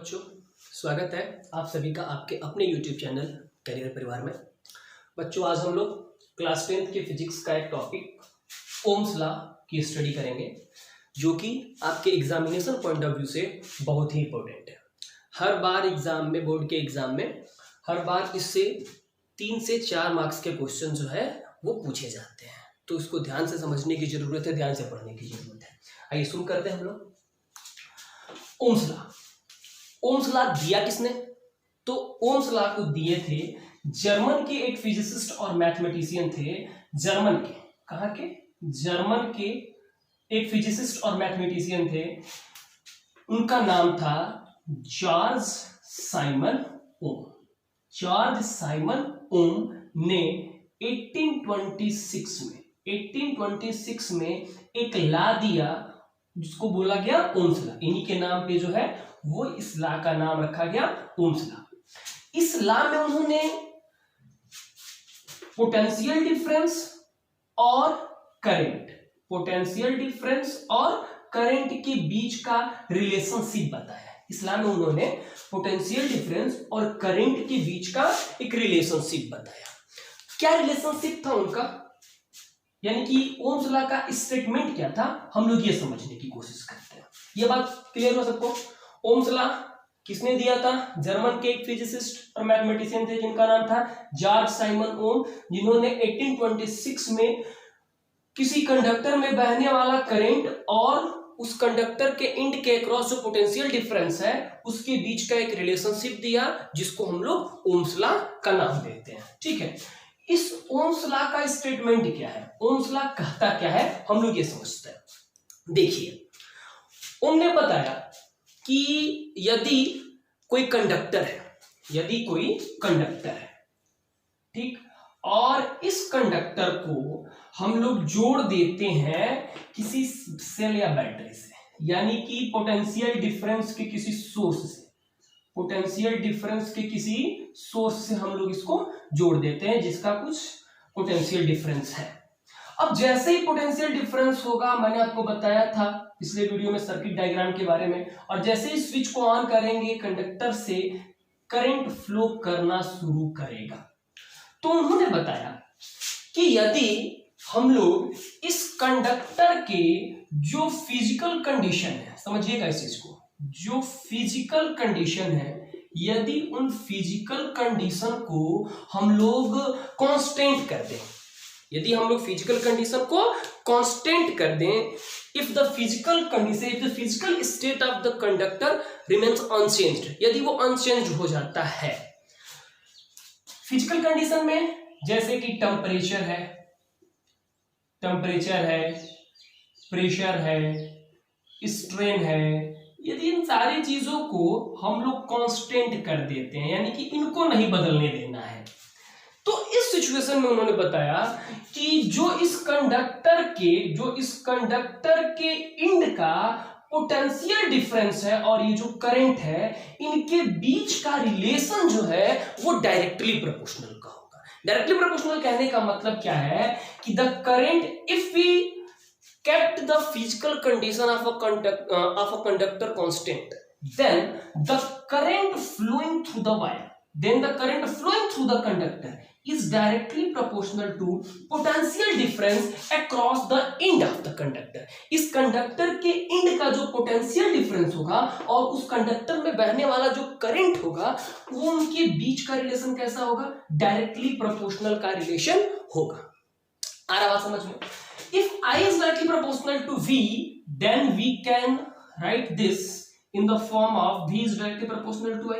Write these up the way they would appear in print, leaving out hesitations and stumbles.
बच्चों, स्वागत है आप सभी का आपके अपने YouTube चैनल करियर परिवार में। बच्चों, आज हम लोग क्लास 10th के फिजिक्स का एक टॉपिक ओम्स लॉ की स्टडी करेंगे, जो कि आपके एग्जामिनेशन पॉइंट ऑफ व्यू से बहुत ही इंपॉर्टेंट है। हर बार एग्जाम में, बोर्ड के एग्जाम में हर बार इससे 3 से 4 मार्क्स के क्वेश्चन जो है वो पूछे जाते हैं, तो इसको ध्यान से समझने की जरूरत है, ध्यान से पढ़ने की जरूरत है। आइए शुरू करते हैं हम लोग। ओम्स लॉ, ओम्स लॉ दिया किसने? तो ओम्स लॉ को दिए थे जर्मन के एक फिजिसिस्ट और मैथमेटिशियन थे। जर्मन के, कहाँ के? जर्मन के एक फिजिसिस्ट और मैथमेटिशियन थे। उनका नाम था जॉर्ज साइमन ओम। जॉर्ज साइमन ओम ने 1826 में एक लॉ दिया जिसको बोला गया ओम्स लॉ। इन्हीं के नाम पे जो है वो इस लॉ का नाम रखा गया ओम्स लॉ। इस लॉ में उन्होंने पोटेंशियल डिफरेंस और करंट के बीच का रिलेशनशिप बताया। इस लॉ में उन्होंने पोटेंशियल डिफरेंस और करंट के बीच का एक रिलेशनशिप बताया। क्या रिलेशनशिप था उनका, यानी कि ओम्स लॉ का स्टेटमेंट क्या था, हम लोग ये समझने की कोशिश करते हैं। ये बात क्लियर हो सबको? ओम्स लॉ किसने दिया था? जर्मन के एक फिजिसिस्ट और मैथमेटिशियन थे जिनका नाम था जॉर्ज साइमन ओम, जिन्होंने 1826 में किसी कंडक्टर में बहने वाला करंट और उस कंडक्टर के एंड के अक्रॉस जो पोटेंशियल डिफरेंस है उसके बीच का एक रिलेशनशिप दिया, जिसको हम लोग ओम्स लॉ का नाम देते हैं। ठीक है, इस ओम्स लॉ का स्टेटमेंट क्या है, ओम्स लॉ कहता क्या है, हम लोग ये समझते हैं। देखिए, ओम ने बताया कि यदि कोई कंडक्टर है, ठीक, और इस कंडक्टर को हम लोग जोड़ देते हैं किसी सेल या बैटरी से, यानी कि पोटेंशियल डिफरेंस के किसी सोर्स से हम लोग इसको जोड़ देते हैं जिसका कुछ पोटेंशियल डिफरेंस है। अब जैसे ही पोटेंशियल डिफरेंस होगा, मैंने आपको बताया था पिछले वीडियो में सर्किट डायग्राम के बारे में, और जैसे ही स्विच को ऑन करेंगे कंडक्टर से करंट फ्लो करना शुरू करेगा। तो उन्होंने बताया कि यदि हम लोग इस कंडक्टर के जो फिजिकल कंडीशन है, समझिएगा इस चीज को, जो फिजिकल कंडीशन है, यदि उन फिजिकल कंडीशन को हम लोग कांस्टेंट कर दें, यदि हम लोग फिजिकल कंडीशन को कांस्टेंट कर दें, if the physical state of the conductor remains unchanged, यदि वो अनचेंज्ड हो जाता है फिजिकल कंडीशन में, जैसे कि टेम्परेचर है, प्रेशर है, स्ट्रेन है, यदि इन सारी चीजों को हम लोग कांस्टेंट कर देते हैं, यानी कि इनको नहीं बदलने देना है, तो इस सिचुएशन में उन्होंने बताया कि जो इस कंडक्टर के एंड का पोटेंशियल डिफरेंस है और ये जो करंट है, इनके बीच का रिलेशन जो है वो डायरेक्टली प्रोपोर्शनल का होगा। डायरेक्टली प्रोपोर्शनल कहने का मतलब क्या है कि the current, if we kept the physical condition of a conductor constant, then the current flowing through the conductor is directly proportional to potential difference across the end of the conductor. इस conductor के and का जो potential difference होगा और उस conductor में बहने वाला जो करंट होगा, वो उनके बीच का रिलेशन कैसा होगा? डायरेक्टली प्रोपोर्शनल का रिलेशन होगा। आ रहा बात समझ में? If I is directly proportional to V, then we can write this in the form of V is directly proportional to I.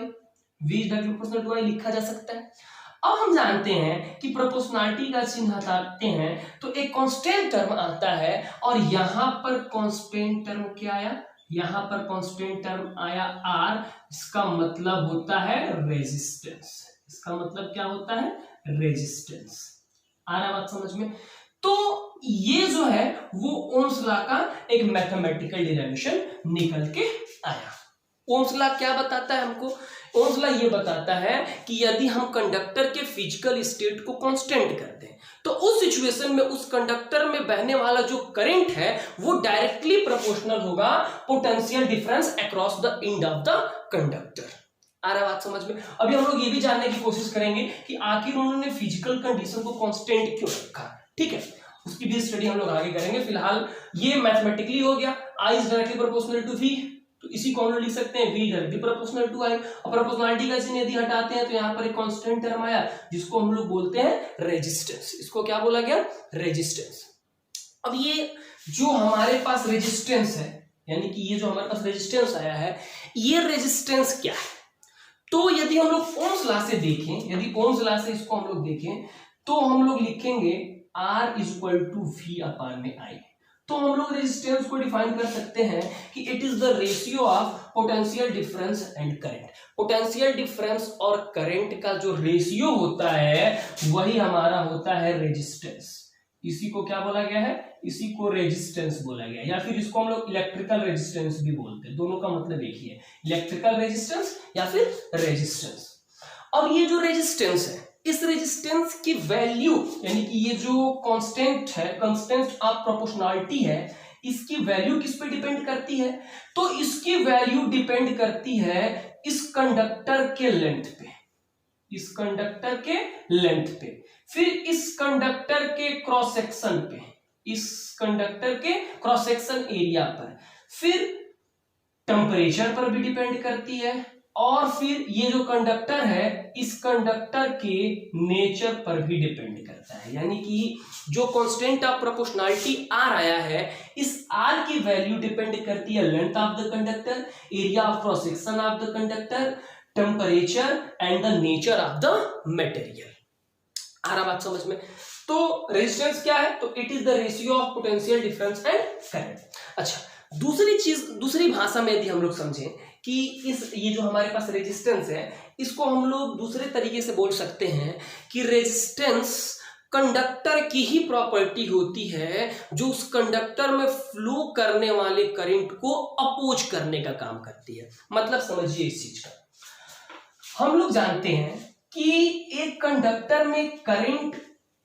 V is directly proportional to I लिखा जा सकता है। अब हम जानते हैं कि प्रोपोर्शनलिटी का चिन्ह हटाते हैं तो एक कांस्टेंट टर्म आता है, और यहां पर कांस्टेंट टर्म क्या आया? यहां पर कांस्टेंट टर्म आया R। इसका मतलब होता है रेजिस्टेंस। इसका मतलब क्या होता है? रेजिस्टेंस। आ रहा बात समझ में? तो ये जो है वो ओम्स लॉ का एक मैथमेटिकल डेरिवेशन निकल के आया। ओम्स लॉ क्या बताता है हमको? ओम्स लॉ ये बताता है कि यदि हम कंडक्टर के फिजिकल स्टेट को कांस्टेंट कर दें तो उस सिचुएशन में उस कंडक्टर में बहने वाला जो करंट है वो डायरेक्टली प्रोपोर्शनल होगा potential difference across the end of the conductor. आ रहा बात समझ में? अभी हम लोग ये भी जानने की कोशिश करेंगे कि आखिर उन्होंने फिजिकल कंडीशन को कांस्टेंट क्यों रखा, ठीक है, उसकी भी स्टडी हम लोग आगे करेंगे। फिलहाल ये मैथमेटिकली हो गया, I is directly proportional to V, तो इसी को हम लोग लिख सकते हैं V directly proportional to I। और प्रोपोर्शनलिटी का चिन्ह यदि हटाते हैं तो यहाँ पर एक कांस्टेंट टर्म आया जिसको हम लोग बोलते हैं रेजिस्टेंस। इसको क्या बोला गया? रेजिस्टेंस। अब ये जो हमारे पास रेजिस्टेंस है, यानी कि ये जो हमारे पास रेजिस्टेंस आया है, ये रेजिस्टेंस क्या है? तो यदि हम लोग ओम्स लॉ से देखें, यदि ओम्स लॉ से इसको हम लोग देखें तो हम लोग लिखेंगे R is equal to V upon में I। तो हम लोग रेजिस्टेंस को डिफाइन कर सकते हैं कि it is the ratio of potential difference and current. Potential difference और करंट का जो रेशियो होता है वही हमारा होता है रेजिस्टेंस। इसी को क्या बोला गया है? इसी को रेजिस्टेंस बोला गया है, या फिर इसको हम लोग इलेक्ट्रिकल रेजिस्टेंस भी बोलते हैं। दोनों का मतलब एक ही है, इलेक्ट्रिकल रेजिस्टेंस या फिर रेजिस्टेंस। अब ये जो रेजिस्टेंस है, इस रेजिस्टेंस की वैल्यू, यानी कि ये जो कांस्टेंट है, कांस्टेंट ऑफ प्रोपोर्शनलिटी है, इसकी वैल्यू किस पे डिपेंड करती है? तो इसकी वैल्यू डिपेंड करती है इस कंडक्टर के लेंथ पे, इस कंडक्टर के लेंथ पे, फिर इस कंडक्टर के क्रॉस सेक्शन पे, इस कंडक्टर के क्रॉस सेक्शन एरिया पर, फिर टेम्परेचर पर भी डिपेंड करती है, और फिर ये जो कंडक्टर है इस कंडक्टर के नेचर पर भी डिपेंड करता है। यानी कि जो कांस्टेंट ऑफ प्रोपोर्शनलिटी R आया है, इस R की वैल्यू डिपेंड करती है length of the conductor, area of cross section of the conductor, temperature and the nature of the material. आ रहा बात समझ में? तो रेजिस्टेंस क्या है? तो it is the ratio of potential difference and current. अच्छा, दूसरी चीज, दूसरी भाषा में यदि हम लोग समझें कि ये जो हमारे पास रेजिस्टेंस है, इसको हम लोग दूसरे तरीके से बोल सकते हैं कि रेजिस्टेंस कंडक्टर की ही प्रॉपर्टी होती है जो उस कंडक्टर में फ्लो करने वाले करंट को अपोज करने का काम करती है। मतलब समझिए इस चीज का, हम लोग जानते हैं कि एक कंडक्टर में करंट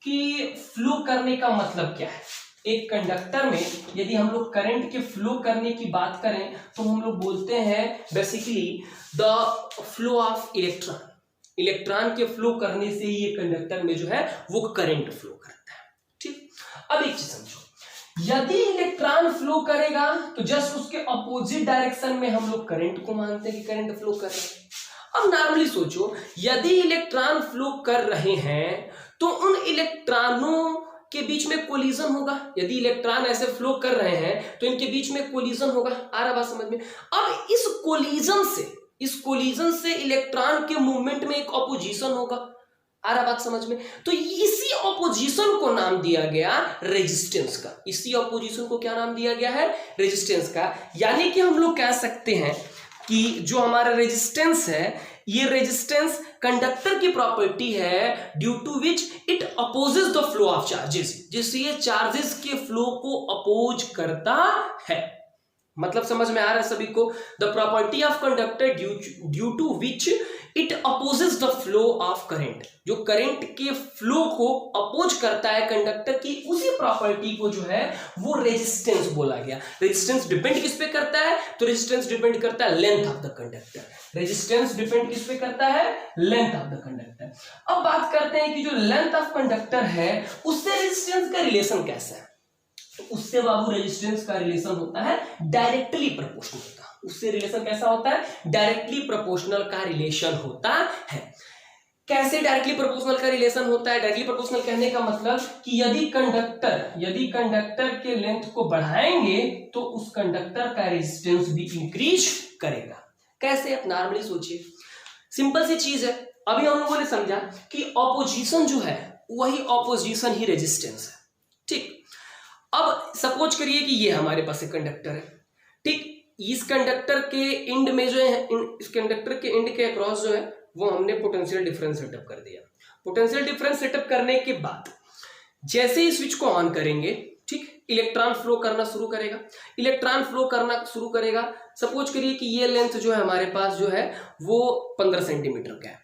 की फ्लो करने का मतलब क्या है। एक कंडक्टर में यदि हम लोग करंट के फ्लो करने की बात करें तो हम लोग बोलते हैं basically the flow of electron. Electron के फ्लो करने से ये कंडक्टर में जो है वो करंट फ्लो करता है। ठीक, अब एक चीज समझो, यदि इलेक्ट्रॉन फ्लो करेगा तो जस्ट उसके अपोजिट डायरेक्शन में हम लोग करंट को मानते हैं कि करंट फ्लो कर रहा है। अब नॉर्मली सोचो, यदि इलेक्ट्रॉन फ्लो कर रहे हैं तो उन इलेक्ट्रॉनों के बीच में कोलिजन होगा। यदि इलेक्ट्रॉन ऐसे फ्लो कर रहे हैं तो इनके बीच में कोलिजन होगा। आ रहा बात समझ में? अब इस कोलिजन से इलेक्ट्रॉन के मूवमेंट में एक ऑपोजिशन होगा। आ रहा बात समझ में? तो इसी ऑपोजिशन को नाम दिया गया रेजिस्टेंस का। इसी ऑपोजिशन को क्या नाम दिया गया है? रेजिस्टेंस का। यानी कि हम लोग कह सकते हैं कि जो हमारा रेजिस्टेंस है, ये रेजिस्टेंस कंडक्टर की प्रॉपर्टी है due to which it opposes the flow of charges, जिससे ये चार्जेस के फ्लो को अपोज करता है। मतलब समझ में आ रहा है सभी को? The property of conductor due to which it opposes the flow of current, जो करंट के फ्लो को अपोज करता है कंडक्टर की, उसी प्रॉपर्टी को जो है वो रेजिस्टेंस बोला गया। रेजिस्टेंस डिपेंड किस पे करता है? तो रेजिस्टेंस डिपेंड करता है length of the conductor. Resistance depend किस पे करता है? Length of the conductor. अब बात करते हैं कि जो लेंथ ऑफ कंडक्टर है उससे रेजिस्टेंस का रिलेशन कैसा है? तो उससे बाबू रेजिस्टेंस का रिलेशन होता है डायरेक्टली प्रोपोर्शनल का। उससे रिलेशन कैसा होता है? डायरेक्टली प्रोपोर्शनल का रिलेशन होता है। कैसे डायरेक्टली प्रोपोर्शनल का रिलेशन होता है? डायरेक्टली प्रोपोर्शनल कहने का मतलब कि यदि कंडक्टर के लेंथ को बढ़ाएंगे तो उस कंडक्टर का रेजिस्टेंस भी इंक्रीज करेगा। कैसे? आप नॉर्मली सोचिए, सिंपल सी चीज है। अभी हम लोगों ने समझा कि ऑपोजिशन जो है वही ऑपोजिशन ही रेजिस्टेंस है। ठीक, अब सपोज करिए कि ये हमारे पास एक कंडक्टर है। ठीक, इस कंडक्टर के एंड में जो है, इस कंडक्टर के एंड के अक्रॉस जो है वो हमने पोटेंशियल डिफरेंस सेटअप कर दिया। पोटेंशियल डिफरेंस सेटअप करने के बाद जैसे ही स्विच को ऑन करेंगे, ठीक, इलेक्ट्रॉन फ्लो करना शुरू करेगा। इलेक्ट्रॉन फ्लो करना शुरू करेगा, सपोज करिए कि ये लेंथ जो है हमारे पास जो है वो 15 सेंटीमीटर का है।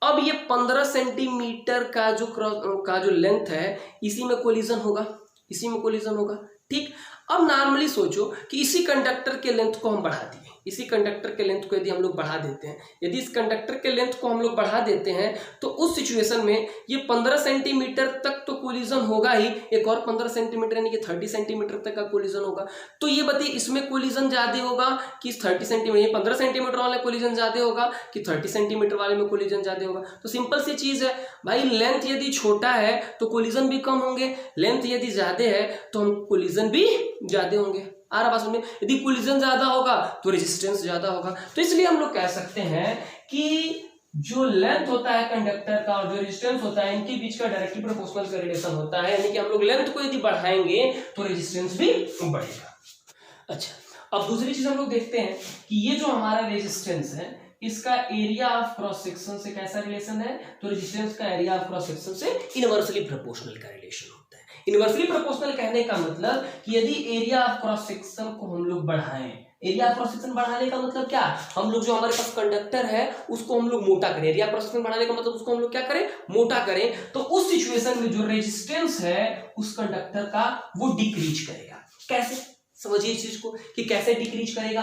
अब ये 15 सेंटीमीटर का जो लेंथ है, इसी में कोलिजन होगा, इसी में कोलिजन होगा, ठीक। अब नॉर्मली सोचो कि इसी कंडक्टर के लेंथ को हम बढ़ा दिए, इसी कंडक्टर के लेंथ को यदि हम लोग बढ़ा देते हैं, यदि इस कंडक्टर के लेंथ को हम लोग बढ़ा देते हैं तो उस सिचुएशन में ये 15 सेंटीमीटर तक तो कोलिजन होगा ही, एक और 15 सेंटीमीटर यानी कि 30 सेंटीमीटर तक का कोलिजन होगा। तो ये बताइए इसमें कोलिजन ज्यादा होगा कि इस 30 सेंटीमीटर 15 सेंटीमीटर वाले कोलिजन ज्यादा होगा कि 30 सेंटीमीटर वाले में कोलिजन ज्यादा होगा? तो सिंपल सी चीज है भाई, लेंथ यदि छोटा है तो कोलिजन भी कम होंगे, लेंथ यदि ज्यादा है तो हम कोलिजन भी ज्यादा होंगे। आ रहा बात समझ में? यदि कोलिजन ज्यादा होगा तो रेजिस्टेंस ज्यादा होगा। तो इसलिए हम लोग कह सकते हैं कि जो लेंथ होता है कंडक्टर का और जो रेजिस्टेंस होता है, इनके बीच का डायरेक्टली प्रोपोर्शनल का रिलेशन होता है, यानी कि हम लोग लेंथ को यदि बढ़ाएंगे तो रेजिस्टेंस भी बढ़ेगा। अच्छा, अब दूसरी चीज हम लोग देखते हैं कि ये जो हमारा रेजिस्टेंस है, इसका एरिया ऑफ क्रॉस सेक्शन से कैसा रिलेशन है? तो रेजिस्टेंस का एरिया ऑफ क्रॉस सेक्शन से इनवर्सली प्रोपोर्शनल का रिलेशन होता है। इनवर्सली प्रोपोर्शनल कहने का मतलब कि यदि एरिया ऑफ क्रॉस सेक्शन को हम लोग बढ़ाएं, एरिया ऑफ क्रॉस सेक्शन बढ़ाने का मतलब क्या? हम लोग जो हमारे पास कंडक्टर है उसको हम लोग मोटा करें। एरिया ऑफ क्रॉस सेक्शन बढ़ाने का मतलब उसको हम लोग क्या करें? मोटा करें। तो उस सिचुएशन में जो रेजिस्टेंस है उस कंडक्टर का वो डिक्रीज करेगा। कैसे? समझिए इस चीज को कि कैसे डिक्रीज करेगा।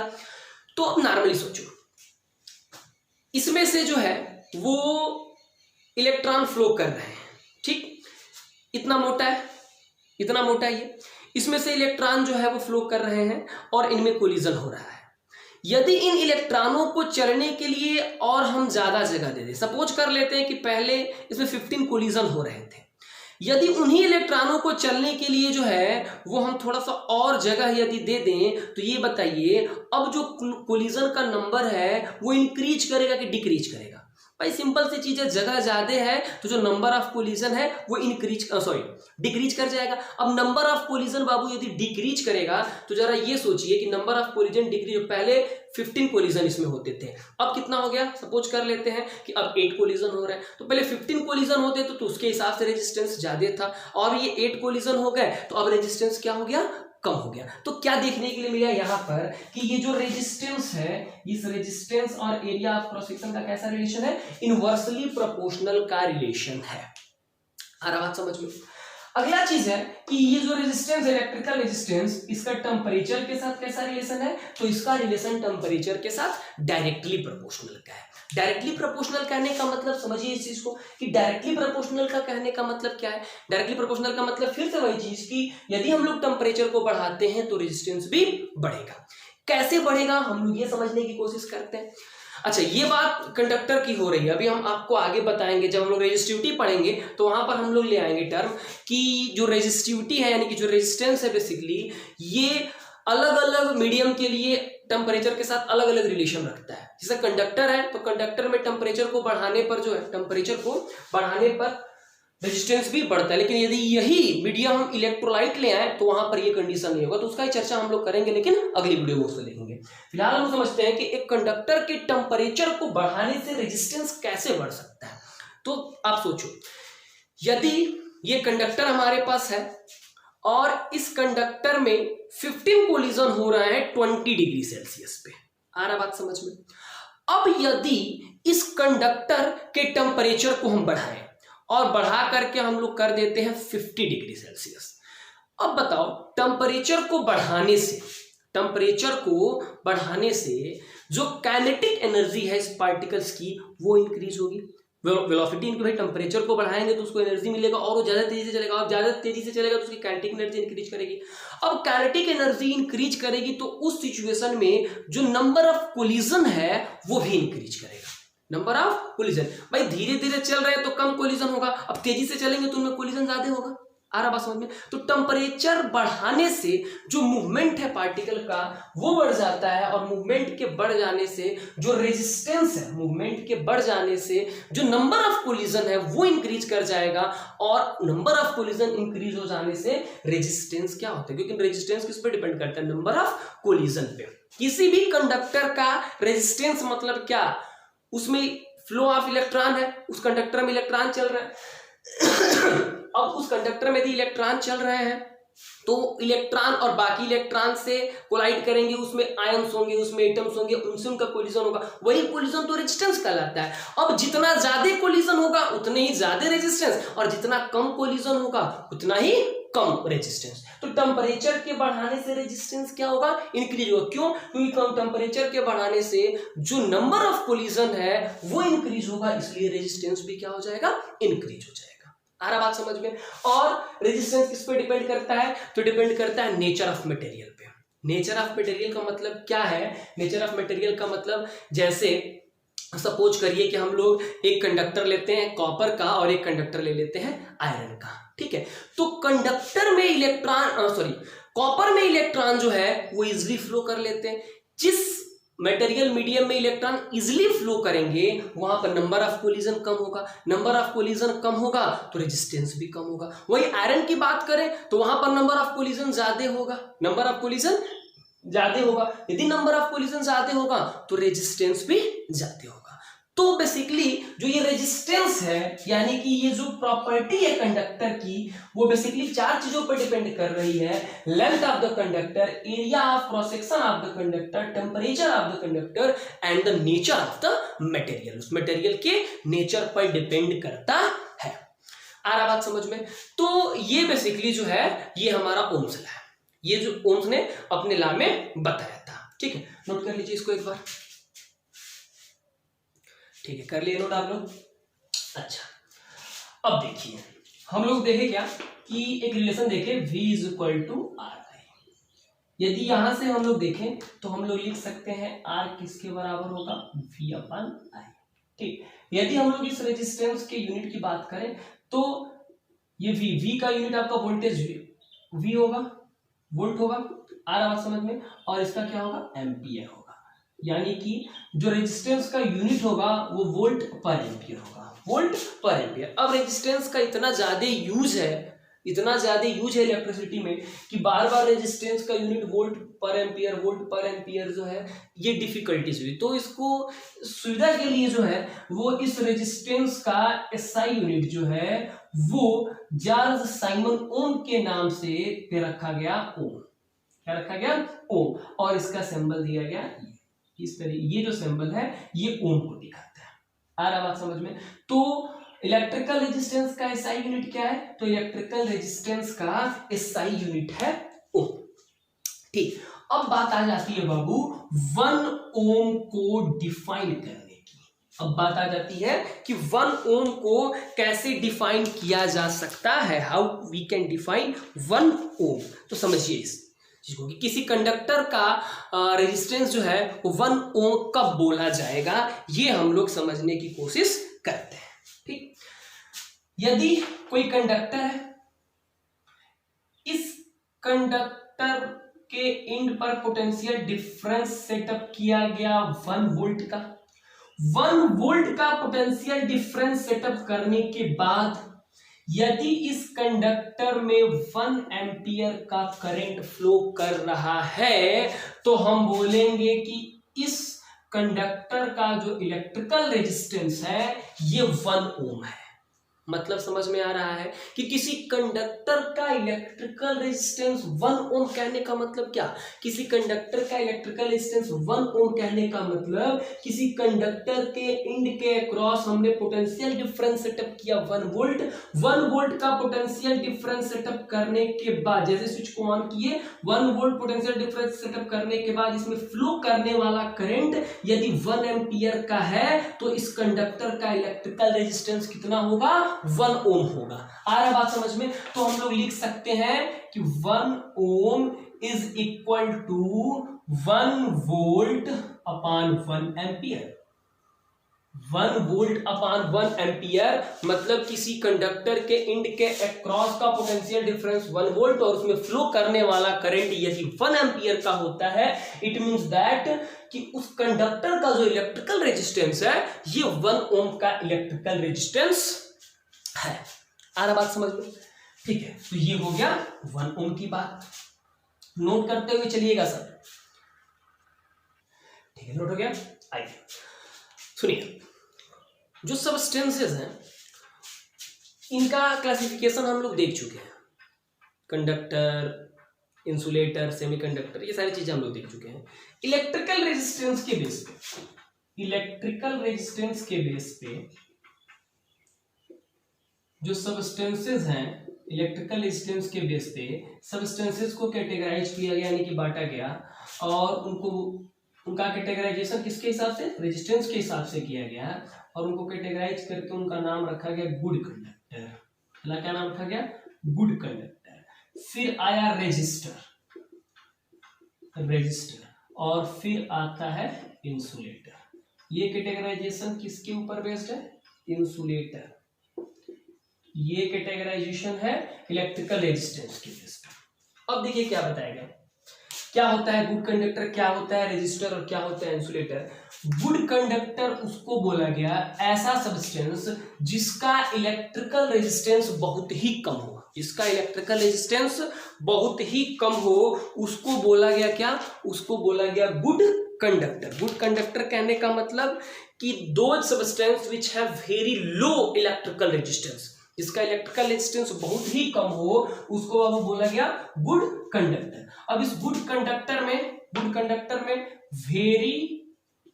तो अब नॉर्मली सोचो, इसमें से जो है वो इलेक्ट्रॉन फ्लो कर रहे हैं, ठीक, इतना मोटा है, इतना मोटा है ये, इसमें से इलेक्ट्रॉन जो है वो फ्लो कर रहे हैं और इनमें कोलिजन हो रहा है। यदि इन इलेक्ट्रॉनों को चलने के लिए और हम ज्यादा जगह दे दें, सपोज कर लेते हैं कि पहले इसमें 15 कोलिजन हो रहे थे, यदि उन्हीं इलेक्ट्रॉनों को चलने के लिए जो है वो हम थोड़ा सा और जगह यदि दे दें, तो ये बताइए अब जो कोलिजन का नंबर है वो इंक्रीज करेगा कि डिक्रीज करेगा? भाई सिंपल सी चीज है, जगह ज्यादा है तो जो नंबर ऑफ कोलिजन है वो डिक्रीज कर जाएगा। अब नंबर ऑफ कोलिजन बाबू यदि डिक्रीज करेगा तो जरा ये सोचिए कि नंबर ऑफ कोलिजन डिक्रीज, पहले 15 कोलिजन इसमें होते थे, अब कितना हो गया? सपोज कर लेते हैं कि अब 8 कोलिजन हो रहा है। तो पहले 15 कोलिजन होते तो उसके हिसाब से रेजिस्टेंस ज्यादा था, और ये 8 कोलिजन हो गए तो अब रेजिस्टेंस क्या हो गया? कम हो गया। तो क्या देखने के लिए मिला यहाँ पर कि ये जो रेजिस्टेंस है, इस रेजिस्टेंस और एरिया ऑफ क्रॉस सेक्शन का कैसा रिलेशन है? इनवर्सली प्रोपोर्शनल का रिलेशन है। आ रहा बात समझ में? अगला चीज है कि ये जो रेजिस्टेंस, इलेक्ट्रिकल रेजिस्टेंस, इसका टेम्परेचर के साथ कैसा रिलेशन है? तो इसका रिलेशन टेम्परेचर के साथ डायरेक्टली प्रोपोर्शनल का है। डायरेक्टली प्रोपोर्शनल कहने का मतलब समझिए इस चीज को कि डायरेक्टली प्रोपोर्शनल का कहने का मतलब क्या है? डायरेक्टली प्रोपोर्शनल का मतलब फिर से वही चीज कि यदि हम लोग टेम्परेचर को बढ़ाते हैं तो रेजिस्टेंस भी बढ़ेगा। कैसे बढ़ेगा हम लोग ये समझने की कोशिश करते हैं। अच्छा, ये बात कंडक्टर की हो रही है, अभी हम आपको आगे बताएंगे, जब हम लोग रेजिस्टिविटी पढ़ेंगे तो वहां पर हम लोग ले आएंगे टर्म कि जो रेजिस्टिविटी है यानी कि जो रेजिस्टेंस है, बेसिकली ये अलग अलग मीडियम के लिए टेम्परेचर के साथ अलग अलग रिलेशन रखता है। जैसे कंडक्टर है तो कंडक्टर में टेम्परेचर को बढ़ाने पर जो है, टेम्परेचर को बढ़ाने पर रेजिस्टेंस भी बढ़ता है, लेकिन यदि यही मीडियम हम इलेक्ट्रोलाइट ले आए तो वहां पर ये कंडीशन नहीं होगा। तो उसका चर्चा हम लोग करेंगे, लेकिन अगली वीडियो में उसको देखेंगे। फिलहाल हम समझते हैं कि एक कंडक्टर के टेम्परेचर को बढ़ाने से रेजिस्टेंस कैसे बढ़ सकता है। तो आप सोचो, यदि ये कंडक्टर हमारे पास है और इस कंडक्टर में 15 कोलिजन हो रहा है 20 डिग्री सेल्सियस पे, आ रहा बात समझ में? अब यदि इस कंडक्टर के टेम्परेचर को हम बढ़ाएं और बढ़ा करके हम लोग कर देते हैं 50 डिग्री सेल्सियस, अब बताओ टेम्परेचर को बढ़ाने से जो काइनेटिक एनर्जी है इस पार्टिकल्स की वो इंक्रीज होगी। वेलोसिटी इनके भाई टेम्परेचर को बढ़ाएंगे तो उसको एनर्जी मिलेगा और वो ज्यादा तेजी से चलेगा, और ज्यादा तेजी से चलेगा तो उसकी काइनेटिक एनर्जी इंक्रीज करेगी। अब काइनेटिक एनर्जी इंक्रीज करेगी तो उस सिचुएशन में जो नंबर ऑफ कोलिजन है वो भी इंक्रीज करेगा। नंबर ऑफ कोलिजन, भाई धीरे धीरे चल रहे हैं तो कम कोलिजन होगा, अब तेजी से चलेंगे तो उनमें कोलिजन ज्यादा होगा। आ रहा बात समझ में? तो टेम्परेचर बढ़ाने से जो मूवमेंट है पार्टिकल का वो बढ़ जाता है, और मूवमेंट के बढ़ जाने से जो रेजिस्टेंस है, मूवमेंट के बढ़ जाने से जो नंबर ऑफ कोलिजन है वो इंक्रीज कर जाएगा, और नंबर ऑफ कोलिजन इंक्रीज हो जाने से रेजिस्टेंस क्या होता है? क्योंकि रेजिस्टेंस किस पे डिपेंड करता है? नंबर ऑफ कोलिजन पे। किसी भी कंडक्टर का रेजिस्टेंस मतलब क्या? उसमें फ्लो ऑफ इलेक्ट्रॉन है, उस कंडक्टर में इलेक्ट्रॉन चल रहा है अब उस कंडक्टर में यदि इलेक्ट्रॉन चल रहे हैं तो इलेक्ट्रॉन और बाकी इलेक्ट्रॉन से कोलाइड करेंगे, उसमें आयंस होंगे, उसमें एटम्स होंगे, उनसे उनका कोलिजन होगा, वही कोलिजन तो रेजिस्टेंस कहलाता है। अब जितना ज्यादा कोलिजन होगा उतने ही ज्यादा रेजिस्टेंस, और जितना कम कोलिजन होगा उतना ही कम रेजिस्टेंस। तो टेम्परेचर के बढ़ाने से रेजिस्टेंस क्या होगा, इंक्रीज होगा। क्यों? क्योंकि कम टेम्परेचर के बढ़ाने से जो नंबर ऑफ कोलिजन है वो इंक्रीज होगा, इसलिए रेजिस्टेंस भी क्या हो जाएगा, इंक्रीज हो जाएगा। आ रहा बात समझ में? और रेजिस्टेंस किस पे डिपेंड करता है? तो डिपेंड करता है नेचर ऑफ मटेरियल पे। नेचर ऑफ मटेरियल का मतलब क्या है? नेचर ऑफ मटेरियल का मतलब, जैसे सपोज करिए कि हम लोग एक कंडक्टर लेते हैं कॉपर का और एक कंडक्टर ले लेते हैं आयरन का, ठीक है। तो कंडक्टर में इलेक्ट्रॉन कॉपर में इलेक्ट्रॉन जो है वो इजिली फ्लो कर लेते हैं। जिस मटेरियल मीडियम में इलेक्ट्रॉन इजिली फ्लो करेंगे वहां पर नंबर ऑफ कोलिजन कम होगा, नंबर ऑफ कोलिजन कम होगा तो रेजिस्टेंस भी कम होगा। वही आयरन की बात करें तो वहां पर नंबर ऑफ कोलिजन ज्यादा होगा, नंबर ऑफ कोलिजन ज्यादा होगा। यदि नंबर ऑफ कोलिजन ज्यादा होगा तो रेजिस्टेंस भी ज्यादा होगा। तो बेसिकली जो ये रेजिस्टेंस है, यानी कि ये जो प्रॉपर्टी है कंडक्टर की, वो बेसिकली चार चीजों पर डिपेंड कर रही है। Length of the conductor, area of cross section of the conductor, temperature of the conductor and the nature of the material. उस मटेरियल के नेचर पर डिपेंड करता है। आ रहा बात समझ में? तो ये बेसिकली जो है ये हमारा ओम्स लॉ है, ये जो ओम्स ने अपने लॉ में बताया था, ठीक है। नोट कर लीजिए इसको एक बार, ठीक है, कर लिए नोट आप लोग? अच्छा, अब देखिए हम लोग देखे क्या कि एक रिलेशन देखे V is equal to R I. यदि यहां से हम लोग देखें तो हम लोग लिख सकते हैं R किसके बराबर होगा, V अपन I, ठीक। यदि हम लोग इस रेजिस्टेंस के यूनिट की बात करें तो ये V का यूनिट आपका वोल्टेज V होगा, वोल्ट होगा, आ रहा बात समझ में, और इसका क्या होगा, एम्पियर होगा। यानी कि जो रेजिस्टेंस का यूनिट होगा वो वोल्ट पर एम्पियर होगा, वोल्ट पर एम्पियर। अब रेजिस्टेंस का इतना ज्यादा यूज है, इतना ज्यादा यूज है इलेक्ट्रिसिटी में कि बार बार रेजिस्टेंस का यूनिट वोल्ट पर एम्पियर जो है ये डिफिकल्टीज हुई। तो इसको सुविधा के लिए जो है वो इस रेजिस्टेंस का एसआई यूनिट जो है वो जॉर्ज साइमन ओम के नाम से रखा गया, ओम। क्या रखा गया, ओम। और इसका सिंबल दिया गया इस तरह, ये जो सिंबल है ये ओम को दिखाता है। आ रहा बात समझ में? तो इलेक्ट्रिकल रेजिस्टेंस का एसआई यूनिट क्या है, तो इलेक्ट्रिकल रेजिस्टेंस का एसआई यूनिट है ओम, ठीक। अब बात आ जाती है बाबू 1 ओम को डिफाइन करने की। अब बात आ जाती है कि 1 ओम को कैसे डिफाइन किया जा सकता है, हाउ वी कैन डिफाइन 1 ओम। तो समझिए इस चीज को कि किसी कंडक्टर का रेजिस्टेंस जो है वो 1 ओम कब बोला जाएगा, ये हम लोग समझने की कोशिश करते हैं, ठीक। यदि कोई कंडक्टर है, इस कंडक्टर के एंड पर पोटेंशियल डिफरेंस सेटअप किया गया 1 वोल्ट का। 1 वोल्ट का पोटेंशियल डिफरेंस सेटअप करने के बाद यदि इस कंडक्टर में 1 एम्पियर का करंट फ्लो कर रहा है तो हम बोलेंगे कि इस कंडक्टर का जो इलेक्ट्रिकल रेजिस्टेंस है ये 1 ओम है। मतलब समझ में आ रहा है कि किसी कंडक्टर का इलेक्ट्रिकल रेजिस्टेंस 1 ओम कहने का मतलब क्या, किसी कंडक्टर का इलेक्ट्रिकल रेजिस्टेंस 1 ओम कहने का मतलब किसी कंडक्टर के एंड के अक्रॉस हमने पोटेंशियल डिफरेंस सेटअप किया 1 वोल्ट। 1 वोल्ट का पोटेंशियल डिफरेंस सेटअप करने के बाद, जैसे स्विच को ऑन किए, 1 वोल्ट पोटेंशियल डिफरेंस सेटअप करने के बाद इसमें फ्लो करने वाला करंट यदि 1 एम्पियर का है तो इस कंडक्टर का इलेक्ट्रिकल रेजिस्टेंस कितना होगा, 1 ओम होगा। आ रहा बात समझ में? तो हम लोग लिख सकते हैं कि 1 ohm is equal to 1 volt upon 1 ampere. 1 volt upon 1 ampere मतलब किसी कंडक्टर के एंड के अक्रॉस का पोटेंशियल डिफरेंस 1 वोल्ट और उसमें फ्लो करने वाला करंट यदि 1 एम्पियर का होता है, इट मींस दैट कि उस कंडक्टर का जो इलेक्ट्रिकल रेजिस्टेंस है ये 1 ओम का इलेक्ट्रिकल रेजिस्टेंस है। आ रहा बात समझ में? ठीक है, तो ये हो गया 1 ओम की बात। नोट करते हुए चलिएगा सर, ठीक है, नोट हो गया। आइए सुनिए, जो सबस्टेंसेस हैं इनका क्लासिफिकेशन हम लोग देख चुके हैं। कंडक्टर, इंसुलेटर, सेमीकंडक्टर, ये सारी चीजें हम लोग देख चुके हैं। इलेक्ट्रिकल रेजिस्टेंस के बेस पे, इलेक्ट्रिकल रेजिस्टेंस के बेस पे जो सबस्टेंसेस हैं, इलेक्ट्रिकल रेजिस्टेंस के बेस पे सबस्टेंसेस को कैटेगराइज किया गया, यानी कि बांटा गया, और उनका कैटेगराइजेशन किसके हिसाब से, रेजिस्टेंस के हिसाब से किया गया, और उनको कैटेगराइज करके उनका नाम रखा गया गुड कंडक्टर। क्या नाम रखा गया, गुड कंडक्टर। फिर आया रेजिस्टर, और फिर आता है इंसुलेटर। ये कैटेगराइजेशन किसके ऊपर बेस्ड है, इंसुलेटर। ये कैटेगराइजेशन है इलेक्ट्रिकल रेजिस्टेंस के बेस पर। अब देखिए क्या बताया गया, क्या होता है गुड कंडक्टर, क्या होता है रेजिस्टर, और क्या होता है इंसुलेटर। गुड कंडक्टर उसको बोला गया ऐसा सब्सटेंस जिसका इलेक्ट्रिकल रेजिस्टेंस बहुत ही कम हो, जिसका इलेक्ट्रिकल रेजिस्टेंस बहुत ही कम हो, उसको बोला गया क्या, उसको बोला गया गुड कंडक्टर। गुड कंडक्टर कहने का मतलब कि दो substance which have very low electrical resistance, जिसका इलेक्ट्रिकल रेजिस्टेंस बहुत ही कम हो, उसको अब बोला गया गुड कंडक्टर। अब इस गुड कंडक्टर में वेरी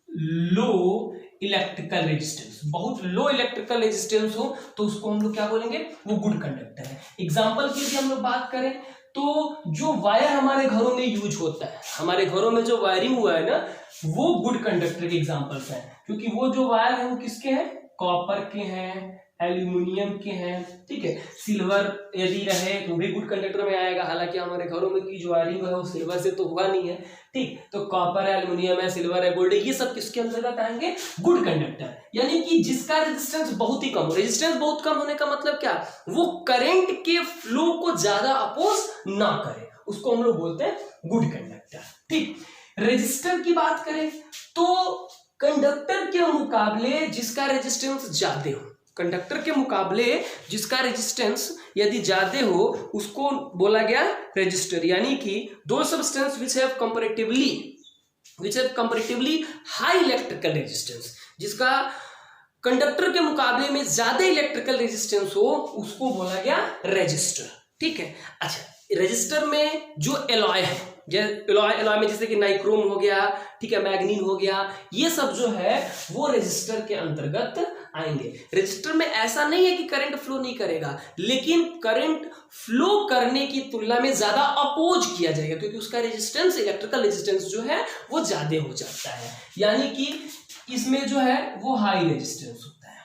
लो इलेक्ट्रिकल रेजिस्टेंस, बहुत लो इलेक्ट्रिकल रेजिस्टेंस हो तो उसको हम लोग क्या बोलेंगे, वो गुड कंडक्टर है। एग्जांपल की यदि हम लोग बात करें तो जो वायर हमारे घरों में यूज होता है, हमारे घरों में जो वायरिंग हुआ है ना, वो गुड कंडक्टर के एग्जांपल्स हैं, क्योंकि वो जो वायर है वो किसके हैं, कॉपर के हैं, एल्यूमिनियम के हैं, ठीक है। सिल्वर यदि रहे तो भी गुड कंडक्टर में आएगा, हालांकि हमारे घरों में की जो वायरिंग है वो सिल्वर से तो हुआ नहीं है, ठीक। तो कॉपर है, एल्यूमिनियम है, सिल्वर है, गोल्ड है, ये सब किसके अंतर्गत आएंगे, गुड कंडक्टर। यानी कि जिसका रेजिस्टेंस बहुत ही कम हो। रेजिस्टेंस बहुत कम होने का मतलब क्या, वो करंट के फ्लो को ज्यादा अपोज ना करे, उसको हम लोग बोलते हैं गुड कंडक्टर, ठीक। रेजिस्टर की बात करें तो कंडक्टर के मुकाबले जिसका रेजिस्टेंस ज्यादा हो, कंडक्टर के मुकाबले जिसका रेजिस्टेंस यदि ज्यादा हो उसको बोला गया रेजिस्टर। यानी कि दो substance which have comparatively high electrical resistance, जिसका कंडक्टर के मुकाबले में ज्यादा इलेक्ट्रिकल रेजिस्टेंस हो, उसको बोला गया रेजिस्टर, ठीक है। अच्छा, रेजिस्टर में जो एलॉय है, एलॉय में जैसे कि नाइक्रोम हो गया, ठीक है, मैग्नीन हो गया, ये सब जो है वो रेजिस्टर के अंतर्गत आएंगे। रेजिस्टर में ऐसा नहीं है कि करंट फ्लो नहीं करेगा, लेकिन करंट फ्लो करने की तुलना में ज्यादा अपोज किया जाएगा, क्योंकि उसका रेजिस्टेंस, इलेक्ट्रिकल रेजिस्टेंस जो है वो ज्यादा हो जाता है। यानी कि इसमें जो है वो हाई रेजिस्टेंस होता है,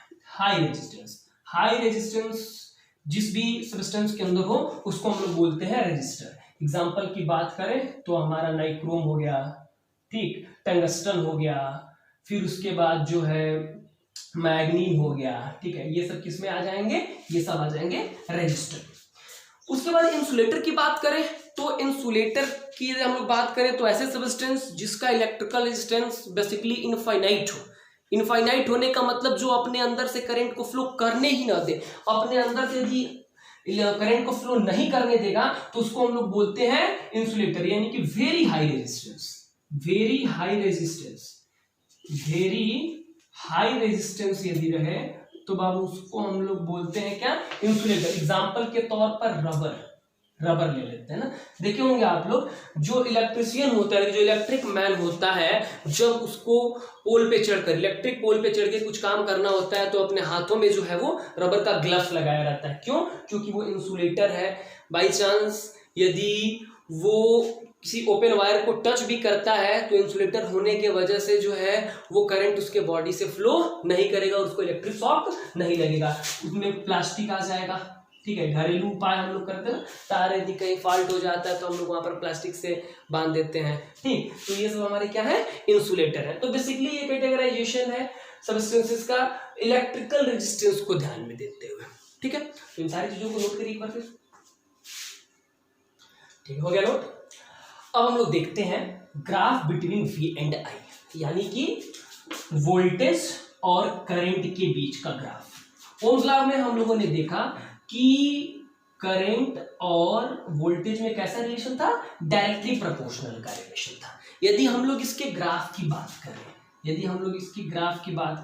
हाई रेजिस्टेंस जिस भी सब्सटेंस के अंदर हो उसको हम लोग बोलते हैं रेजिस्टर। एग्जाम्पल की बात करें तो हमारा नाइक्रोम हो गया, ठीक, टंगस्टन हो गया, फिर उसके बाद जो है मैग्नीन हो गया, ठीक है, ये सब किस में आ जाएंगे, ये सब आ जाएंगे रेजिस्टर। उसके बाद इंसुलेटर की बात करें तो इंसुलेटर की हम लोग बात करें तो ऐसे सब्सटेंस जिसका इलेक्ट्रिकल रेजिस्टेंस बेसिकली इनफाइनाइट हो। इनफाइनाइट होने का मतलब जो अपने अंदर से करंट को फ्लो करने ही ना दे, अपने अंदर से यदि करंट को फ्लो नहीं करने देगा तो उसको हम लोग बोलते हैं इंसुलेटर। यानी कि वेरी हाई रेजिस्टेंस यदि रहे तो बाबू उसको हम लोग बोलते हैं क्या, इंसुलेटर। एग्जांपल के तौर पर रबर ले लेते हैं ना। देखे होंगे आप लोग, जो इलेक्ट्रिशियन होता है, जो इलेक्ट्रिक मैन होता है, जब उसको इलेक्ट्रिक पोल पे चढ़ के कुछ काम करना होता है तो अपने हाथों में जो है वो रबर का ग्लव्स लगाया रहता है। क्यों? क्योंकि वो इंसुलेटर है। बाई चांस यदि वो किसी ओपन वायर को टच भी करता है तो इंसुलेटर होने के वजह से जो है वो करंट उसके बॉडी से फ्लो नहीं करेगा, उसको इलेक्ट्रिक शॉक नहीं लगेगा, उसमें प्लास्टिक आ जाएगा, ठीक है। घरेलू उपाय हम लोग करते हैं, तार यदि कहीं फॉल्ट हो जाता है तो हम लोग वहां पर प्लास्टिक से बांध देते हैं, ठीक। तो ये सब हमारे क्या है, इंसुलेटर है। तो बेसिकली ये कैटेगराइजेशन है सबस्टेंसेस का इलेक्ट्रिकल रेजिस्टेंस को ध्यान में देते हुए, ठीक है। तो इन सारी चीजों को नोट करिए एक बार फिर, ठीक हो गया नोट। अब हम लोग देखते हैं graph between V and I, यानी कि वोल्टेज और करंट के बीच का ग्राफ। ओम्स लॉ में हम लोगों ने देखा कि करंट और वोल्टेज में कैसा रिलेशन था, डायरेक्टली प्रोपोर्शनल का रिलेशन था। यदि हम लोग इसके ग्राफ की बात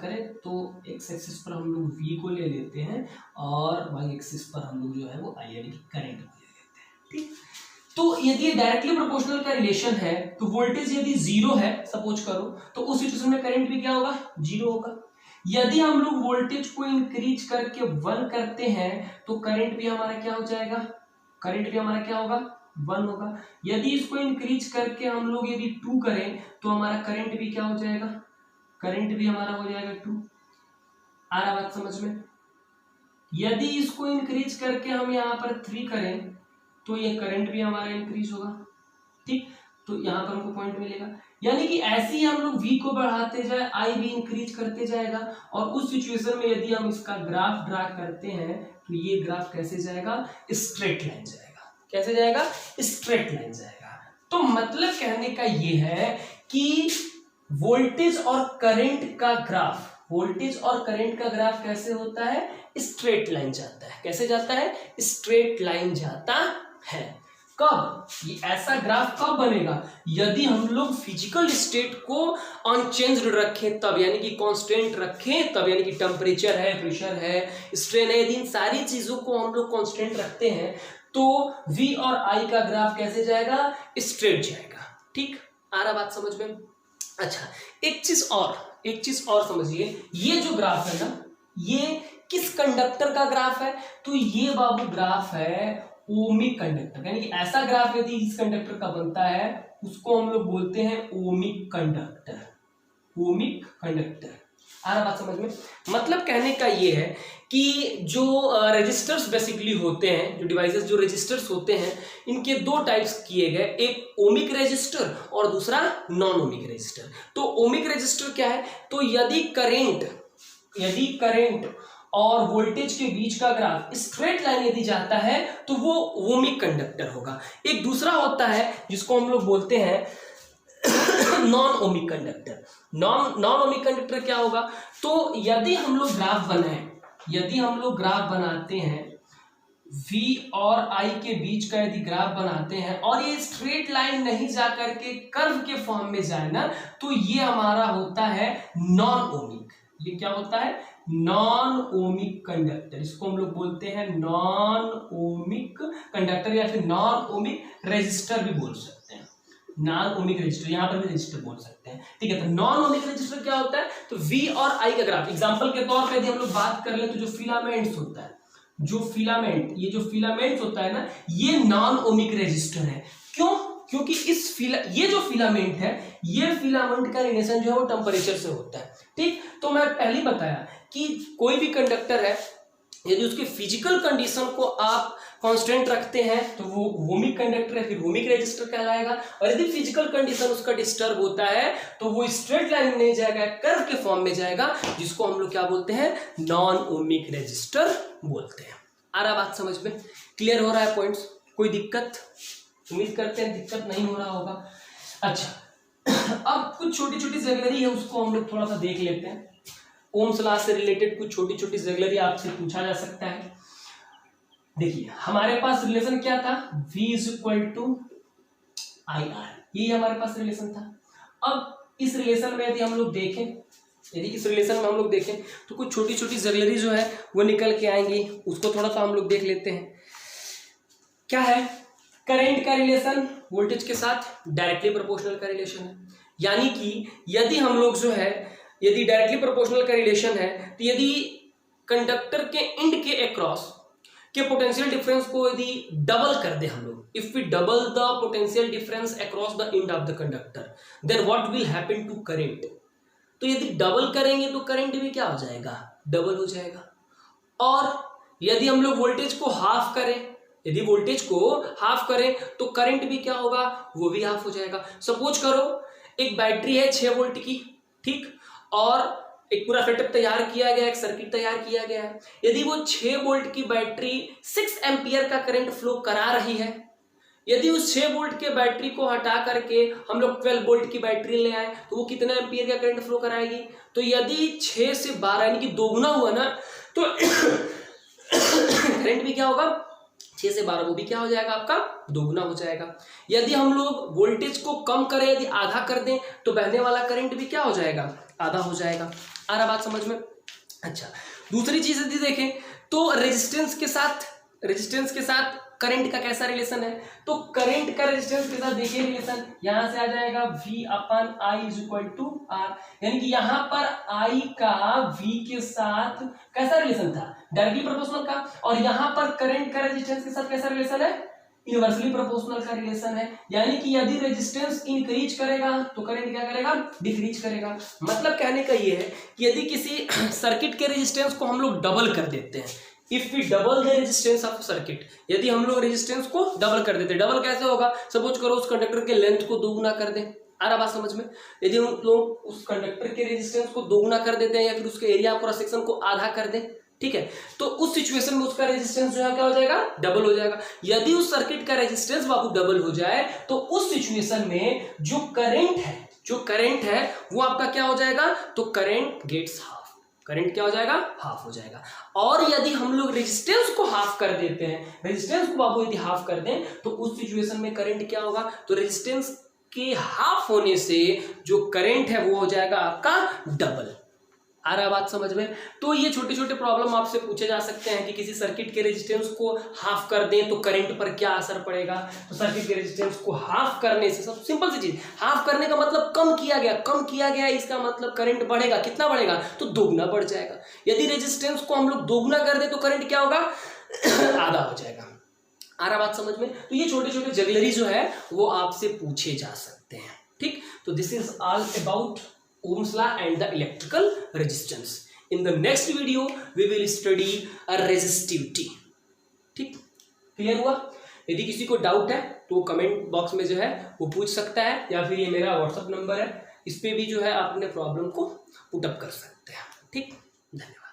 करें तो एक्स एक्सिस पर हम लोग V को ले लेते हैं और वाई एक्सिस पर हम लोग जो है वो I यानी कि करंट को ले लेते हैं, ठीक। तो यदि डायरेक्टली प्रोपोर्शनल का रिलेशन है तो वोल्टेज यदि जीरो है सपोज करो, तो उस सिचुएशन में करंट भी क्या होगा, जीरो होगा। यदि हम लोग वोल्टेज को इंक्रीज करके 1 करते हैं तो करंट भी हमारा क्या हो जाएगा, करंट भी हमारा क्या होगा, 1 होगा। यदि इसको इंक्रीज करके हम लोग यदि 2 करें तो हमारा करंट भी क्या हो जाएगा, करंट भी हमारा हो जाएगा 2। आ रहा बात समझ में। यदि इसको इंक्रीज करके हम यहाँ पर 3 करें तो ये करंट भी हमारा इंक्रीज होगा, ठीक। तो यहाँ पर हमको पॉइंट मिलेगा। यानी कि ऐसे ही हम लोग v को बढ़ाते जाए, i भी इंक्रीज करते जाएगा, और उस सिचुएशन में यदि हम इसका ग्राफ ड्रा करते हैं तो ये ग्राफ कैसे जाएगा, स्ट्रेट लाइन जाएगा। कैसे जाएगा, स्ट्रेट लाइन जाएगा। तो मतलब कहने का ये है कि वोल्टेज और करंट का ग्राफ, वोल्टेज और करंट का ग्राफ कैसे होता है, स्ट्रेट लाइन जाता है। कैसे जाता है, स्ट्रेट लाइन जाता है। कब, ये ऐसा ग्राफ कब बनेगा, यदि हम लोग फिजिकल स्टेट को अनचेंज्ड रखें तब, यानी कि कांस्टेंट रखें तब, यानी कि टेम्परेचर है, प्रेशर है, स्ट्रेन है, यदि इन सारी चीजों को हम लोग कांस्टेंट रखते हैं तो v और i का ग्राफ कैसे जाएगा, स्ट्रेट जाएगा। ठीक, आ रहा बात समझ में। अच्छा, एक चीज और समझिए, ये जो ग्राफ है ना, ये किस कंडक्टर का ग्राफ है, तो ये बाबू ग्राफ है ओमिक कंडक्टर। यानी कि ऐसा ग्राफ यदि इस कंडक्टर का बनता है उसको हम लोग बोलते हैं ओमिक कंडक्टर। ओमिक कंडक्टर, आ रहा बात समझ में। मतलब कहने का ये है कि जो रेजिस्टर्स बेसिकली होते हैं, जो डिवाइसेस, जो रेजिस्टर्स होते हैं, इनके दो टाइप्स किए गए, एक ओमिक रेजिस्टर और दूसरा नॉन ओमिक रेजिस्टर। तो ओमिक रेजिस्टर क्या है, तो यदि करंट और वोल्टेज के बीच का ग्राफ स्ट्रेट लाइन यदि जाता है तो वो ओमिक कंडक्टर होगा। एक दूसरा होता है जिसको हम लोग बोलते हैं non ohmic conductor. Non ohmic conductor क्या होगा, तो यदि हम लोग ग्राफ बनाते हैं, v और i के बीच का यदि ग्राफ बनाते हैं और ये स्ट्रेट लाइन नहीं जा करके कर्व के फॉर्म में जाए ना, तो ये हमारा होता है नॉन ओमिक। ये क्या होता है, नॉन ओमिक कंडक्टर। इसको हम लोग बोलते हैं नॉन ओमिक कंडक्टर या फिर नॉन ओमिक रेजिस्टर भी बोल सकते हैं। नॉन ओमिक रेजिस्टर, यहां पर भी रेजिस्टर बोल सकते हैं, ठीक है। तो नॉन ओमिक रेजिस्टर क्या होता है, तो v और i का ग्राफ, एग्जांपल के तौर पे यदि हम लोग बात कर ले तो जो फिलामेंट्स होता है, जो फिलामेंट होता है ना, ये नॉन ओमिक रेजिस्टर है। क्यों, क्योंकि ये जो फिलामेंट है, ये फिलामेंट का रिलेशन जो है वो टेम्परेचर से होता है, ठीक। तो मैं पहले बताया कि कोई भी कंडक्टर है, यदि उसके फिजिकल कंडीशन को आप कांस्टेंट रखते हैं तो वो ओमिक कंडक्टर है, फिर ओमिक रेजिस्टर कहलाएगा। और यदि फिजिकल कंडीशन उसका डिस्टर्ब होता है तो वो स्ट्रेट लाइन में नहीं जाएगा, कर्व के फॉर्म में जाएगा, जिसको हम लोग क्या बोलते हैं, नॉन ओमिक रेजिस्टर बोलते हैं। आ रहा बात समझ में, क्लियर हो रहा है पॉइंट्स, कोई दिक्कत, उम्मीद करते हैं दिक्कत नहीं हो रहा होगा। अच्छा, अब कुछ छोटी छोटी जगलरी है, उसको हम लोग थोड़ा सा देख लेते हैं। ओम्स लॉ से रिलेटेड कुछ छोटी छोटी जगलरी आपसे पूछा जा सकता है। देखिए, हमारे पास रिलेशन क्या था, v = IR, ये हमारे पास रिलेशन था। अब इस रिलेशन में यदि हम लोग देखें, तो कुछ छोटी छोटी जगलरी जो है वो निकल के आएंगी, उसको थोड़ा सा हम लोग देख लेते हैं। क्या है, करंट का रिलेशन वोल्टेज के साथ डायरेक्टली प्रोपोर्शनल का रिलेशन है। यानी कि यदि हम लोग जो है, यदि डायरेक्टली प्रोपोर्शनल का रिलेशन है, तो यदि कंडक्टर के एंड के अक्रॉस के पोटेंशियल डिफरेंस को यदि डबल कर दे हम लोग, if we double the potential difference across the end of the conductor, then what will happen to current. तो यदि डबल करेंगे तो करंट भी क्या हो जाएगा, डबल हो जाएगा। और यदि हम लोग वोल्टेज को हाफ करें, तो करंट भी क्या होगा, वो भी हाफ हो जाएगा। सपोज करो एक बैटरी है 6 वोल्ट की, ठीक, और एक पूरा सेटअप तैयार किया गया, एक सर्किट तैयार किया गया है। यदि वो 6 वोल्ट की बैटरी 6 एम्पियर का करंट फ्लो करा रही है, यदि उस 6 वोल्ट के बैटरी को हटा करके हम लोग 12 वोल्ट की बैटरी ले आए तो वो कितना एम्पियर का करंट फ्लो कराएगी, तो यदि 6 से 12 यानी कि दोगुना हुआ ना, तो करंट भी क्या होगा, 6 से 12 वो भी क्या हो जाएगा, आपका दोगुना हो जाएगा। यदि हम लोग वोल्टेज को कम करें, यदि आधा कर दें, तो बहने वाला करंट भी क्या हो जाएगा, आधा हो जाएगा। आ रहा बात समझ में। अच्छा, दूसरी चीज यदि देखें तो रेजिस्टेंस के साथ करंट का कैसा रिलेशन है, तो करंट का रेजिस्टेंस के साथ देखिए रिलेशन, यहां से आ जाएगा V अपन I is equal to R, यानी कि यहां पर I का V के साथ कैसा रिलेशन था, डायरेक्टली प्रोपोर्शनल का, और यहां पर करंट का रेजिस्टेंस के साथ कैसा रिलेशन है, इनवर्सली प्रोपोर्शनल का रिलेशन है। यानी कि यदि रेजिस्टेंस इंक्रीज करेगा तो करंट क्या करेगा, डिक्रीज करेगा। मतलब कहने का ये है कि यदि किसी सर्किट के रेजिस्टेंस को हम लोग डबल कर देते हैं, if we double the resistance of circuit, यदि हम लोग रेजिस्टेंस को डबल कर देते हैं, डबल कैसे होगा, सपोज करो उस कंडक्टर के लेंथ को दोगुना कर दें, आ रहा बात समझ में, यदि हम लोग उस कंडक्टर के रेजिस्टेंस को दोगुना कर देते हैं या फिर उसके एरिया क्रॉस सेक्शन को आधा कर दें, ठीक है, तो उस सिचुएशन में उसका रेजिस्टेंस जो है क्या हो जाएगा, डबल हो जाएगा। यदि उस सर्किट का रेजिस्टेंस बाबू डबल हो जाए तो उस सिचुएशन में जो करंट है वो आपका क्या हो जाएगा, तो करंट गेट्स हाफ, करंट क्या हो जाएगा, हाफ हो जाएगा। और यदि हम लोग रेजिस्टेंस को हाफ कर देते हैं, रेजिस्टेंस को बाबू यदि हाफ कर दें तो उस सिचुएशन में करंट क्या होगा, तो रेजिस्टेंस के हाफ होने से जो करंट है वो हो जाएगा आपका डबल। आ रहा बात समझ में। तो ये छोटे छोटे प्रॉब्लम आपसे पूछे जा सकते हैं कि किसी सर्किट के रेजिस्टेंस को हाफ कर दें तो करंट पर क्या असर पड़ेगा। तो सर्किट के रेजिस्टेंस को हाफ करने से, सब सिंपल सी चीज, हाफ करने का मतलब कम किया गया, इसका मतलब करंट बढ़ेगा, कितना बढ़ेगा, तो दोगुना बढ़ जाएगा। यदि रेजिस्टेंस को हम लोग दोगुना कर दें तो करंट क्या होगा, आधा हो जाएगा। आ रहा बात समझ में। तो ये छोटे छोटे जगलरी जो है वो आपसे पूछे जा सकते हैं, ठीक। तो this is all about Ohm's law and the electrical resistance. In the next video we will study a resistivity. ठीक, क्लियर हुआ। यदि किसी को डाउट है तो कमेंट बॉक्स में जो है वो पूछ सकता है, या फिर ये मेरा व्हाट्सएप नंबर है, इस पे भी जो है आप अपने प्रॉब्लम को पुट अप कर सकते हैं। ठीक, धन्यवाद।